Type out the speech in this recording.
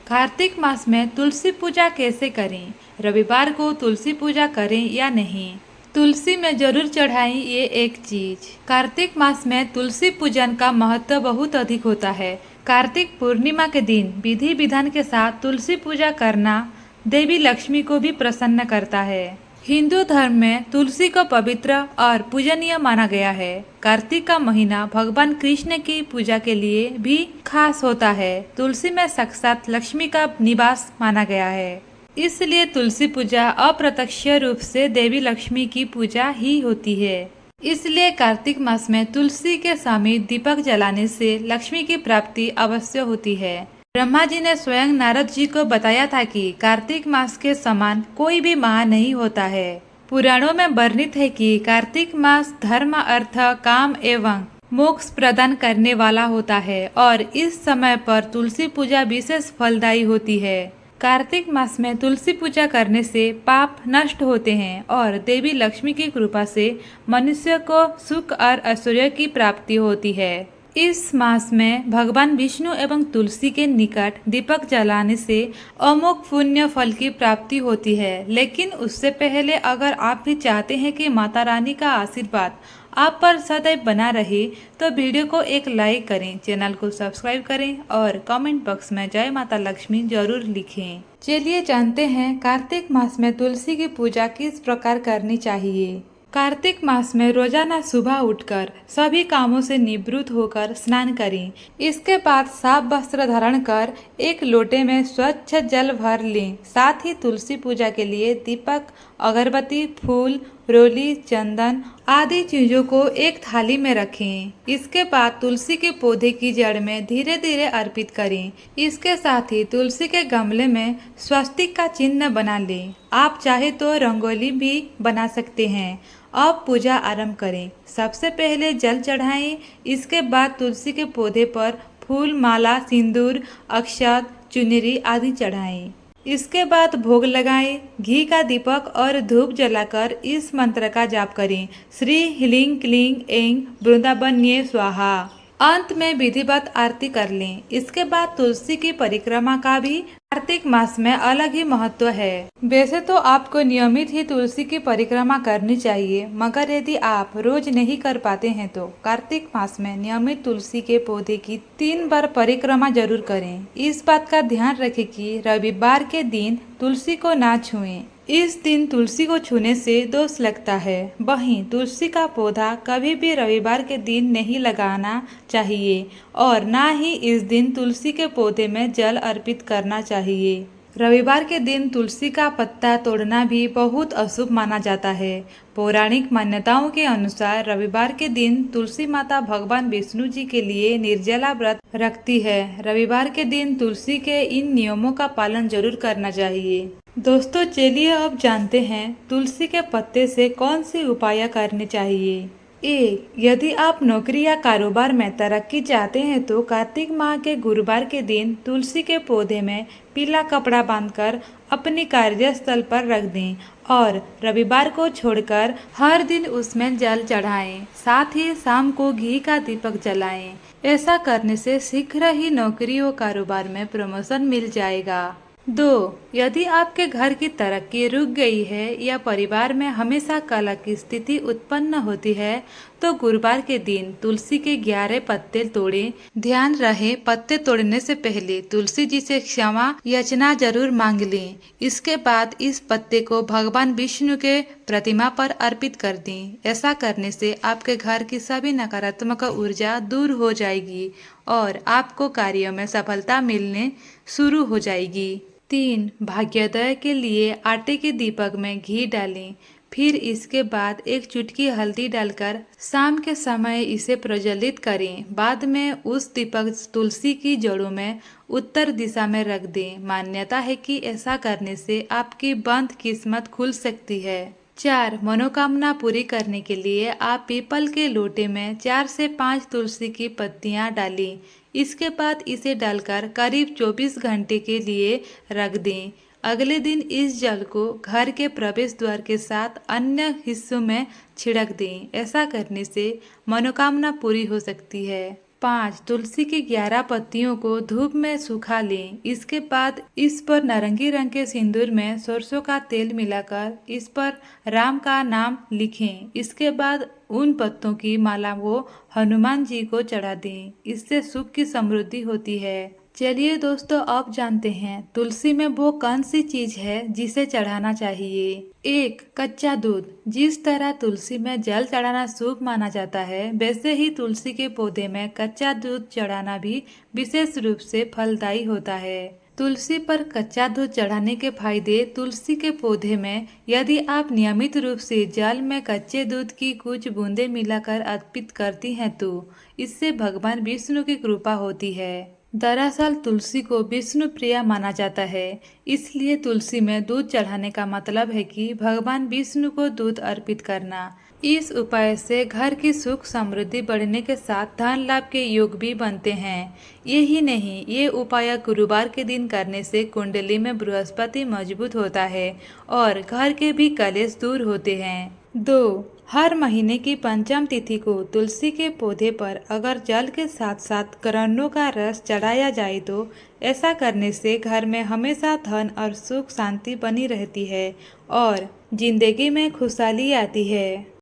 कार्तिक मास में तुलसी पूजा कैसे करें? रविवार को तुलसी पूजा करें या नहीं? तुलसी में जरूर चढ़ाएं ये एक चीज। कार्तिक मास में तुलसी पूजन का महत्व बहुत अधिक होता है। कार्तिक पूर्णिमा के दिन विधि विधान के साथ तुलसी पूजा करना देवी लक्ष्मी को भी प्रसन्न करता है। हिंदू धर्म में तुलसी को पवित्र और पूजनीय माना गया है। कार्तिक का महीना भगवान कृष्ण की पूजा के लिए भी खास होता है। तुलसी में साक्षात लक्ष्मी का निवास माना गया है, इसलिए तुलसी पूजा अप्रत्यक्ष रूप से देवी लक्ष्मी की पूजा ही होती है। इसलिए कार्तिक मास में तुलसी के समीप दीपक जलाने से लक्ष्मी की प्राप्ति अवश्य होती है। ब्रह्मा जी ने स्वयं नारद जी को बताया था कि कार्तिक मास के समान कोई भी माह नहीं होता है। पुराणों में वर्णित है कि कार्तिक मास धर्म, अर्थ, काम एवं मोक्ष प्रदान करने वाला होता है और इस समय पर तुलसी पूजा विशेष फलदायी होती है। कार्तिक मास में तुलसी पूजा करने से पाप नष्ट होते हैं और देवी लक्ष्मी की कृपा से मनुष्य को सुख और ऐश्वर्य की प्राप्ति होती है। इस मास में भगवान विष्णु एवं तुलसी के निकट दीपक जलाने से अमोघ पुण्य फल की प्राप्ति होती है। लेकिन उससे पहले अगर आप भी चाहते हैं कि माता रानी का आशीर्वाद आप पर सदैव बना रहे तो वीडियो को एक लाइक करें, चैनल को सब्सक्राइब करें और कमेंट बॉक्स में जय माता लक्ष्मी जरूर लिखें। चलिए जानते हैं कार्तिक मास में तुलसी की पूजा किस प्रकार करनी चाहिए। कार्तिक मास में रोजाना सुबह उठकर सभी कामों से निवृत्त होकर स्नान करें। इसके बाद साफ वस्त्र धारण कर एक लोटे में स्वच्छ जल भर लें। साथ ही तुलसी पूजा के लिए दीपक, अगरबत्ती, फूल, रोली, चंदन आदि चीजों को एक थाली में रखें। इसके बाद तुलसी के पौधे की जड़ में धीरे धीरे अर्पित करें। इसके साथ ही तुलसी के गमले में स्वस्तिक का चिन्ह बना लें। आप चाहे तो रंगोली भी बना सकते हैं। अब पूजा आरंभ करें। सबसे पहले जल चढ़ाएं। इसके बाद तुलसी के पौधे पर फूल, माला, सिंदूर, अक्षत, चुनरी आदि चढ़ाएं। इसके बाद भोग लगाएं। घी का दीपक और धूप जलाकर इस मंत्र का जाप करें। श्री ह्रीं क्लीं ऐं वृंदावन्ये स्वाहा। अंत में विधिवत आरती कर लें। इसके बाद तुलसी की परिक्रमा का भी कार्तिक मास में अलग ही महत्व है। वैसे तो आपको नियमित ही तुलसी की परिक्रमा करनी चाहिए, मगर यदि आप रोज नहीं कर पाते हैं तो कार्तिक मास में नियमित तुलसी के पौधे की 3 बार परिक्रमा जरूर करें। इस बात का ध्यान रखें कि रविवार के दिन तुलसी को ना छुएं। इस दिन तुलसी को छूने से दोष लगता है। वहीं तुलसी का पौधा कभी भी रविवार के दिन नहीं लगाना चाहिए और ना ही इस दिन तुलसी के पौधे में जल अर्पित करना चाहिए। रविवार के दिन तुलसी का पत्ता तोड़ना भी बहुत अशुभ माना जाता है। पौराणिक मान्यताओं के अनुसार रविवार के दिन तुलसी माता भगवान विष्णु जी के लिए निर्जला व्रत रखती है। रविवार के दिन तुलसी के इन नियमों का पालन जरूर करना चाहिए। दोस्तों चलिए अब जानते हैं तुलसी के पत्ते से कौन सी उपाय करने चाहिए। 1. यदि आप नौकरी या कारोबार में तरक्की चाहते हैं तो कार्तिक माह के गुरुवार के दिन तुलसी के पौधे में पीला कपड़ा बांधकर अपनी कार्यस्थल पर रख दें और रविवार को छोड़कर हर दिन उसमें जल चढ़ाएं। साथ ही शाम को घी का दीपक जलाएं। ऐसा करने से शीघ्र ही नौकरी और कारोबार में प्रमोशन मिल जाएगा। 2. यदि आपके घर की तरक्की रुक गई है या परिवार में हमेशा कलह की स्थिति उत्पन्न होती है तो गुरुवार के दिन तुलसी के 11 पत्ते तोड़ें। ध्यान रहे पत्ते तोड़ने से पहले तुलसी जी से क्षमा याचना जरूर मांग लें। इसके बाद इस पत्ते को भगवान विष्णु के प्रतिमा पर अर्पित कर दें। ऐसा करने से आपके घर की सभी नकारात्मक ऊर्जा दूर हो जाएगी और आपको कार्यों में सफलता मिलने शुरू हो जाएगी। 3. भाग्योदय के लिए आटे के दीपक में घी डालें। फिर इसके बाद एक चुटकी हल्दी डालकर शाम के समय इसे प्रज्वलित करें। बाद में उस दीपक तुलसी की जड़ों में उत्तर दिशा में रख दें। मान्यता है कि ऐसा करने से आपकी बंद किस्मत खुल सकती है। 4. मनोकामना पूरी करने के लिए आप पीपल के लोटे में 4 से 5 तुलसी की पत्तियां डालें। इसके बाद इसे डालकर करीब 24 घंटे के लिए रख दें। अगले दिन इस जल को घर के प्रवेश द्वार के साथ अन्य हिस्सों में छिड़क दें। ऐसा करने से मनोकामना पूरी हो सकती है। 5. तुलसी की 11 पत्तियों को धूप में सुखा लें। इसके बाद इस पर नारंगी रंग के सिंदूर में सरसों का तेल मिलाकर इस पर राम का नाम लिखें। इसके बाद उन पत्तों की माला वो हनुमान जी को चढ़ा दें। इससे सुख की समृद्धि होती है। चलिए दोस्तों, अब जानते हैं तुलसी में वो कौन सी चीज है जिसे चढ़ाना चाहिए। 1. कच्चा दूध। जिस तरह तुलसी में जल चढ़ाना शुभ माना जाता है, वैसे ही तुलसी के पौधे में कच्चा दूध चढ़ाना भी विशेष रूप से फलदायी होता है। तुलसी पर कच्चा दूध चढ़ाने के फायदे। तुलसी के पौधे में यदि आप नियमित रूप से जल में कच्चे दूध की कुछ बूंदें मिलाकर अर्पित करती हैं तो इससे भगवान विष्णु की कृपा होती है। दरअसल तुलसी को विष्णु प्रिय माना जाता है, इसलिए तुलसी में दूध चढ़ाने का मतलब है कि भगवान विष्णु को दूध अर्पित करना। इस उपाय से घर की सुख समृद्धि बढ़ने के साथ धन लाभ के योग भी बनते हैं। यही नहीं, ये उपाय गुरुवार के दिन करने से कुंडली में बृहस्पति मजबूत होता है और घर के भी कलेश दूर होते हैं। 2. हर महीने की पंचम तिथि को तुलसी के पौधे पर अगर जल के साथ साथ करन्नों का रस चढ़ाया जाए तो ऐसा करने से घर में हमेशा धन और सुख शांति बनी रहती है और जिंदगी में खुशहाली आती है।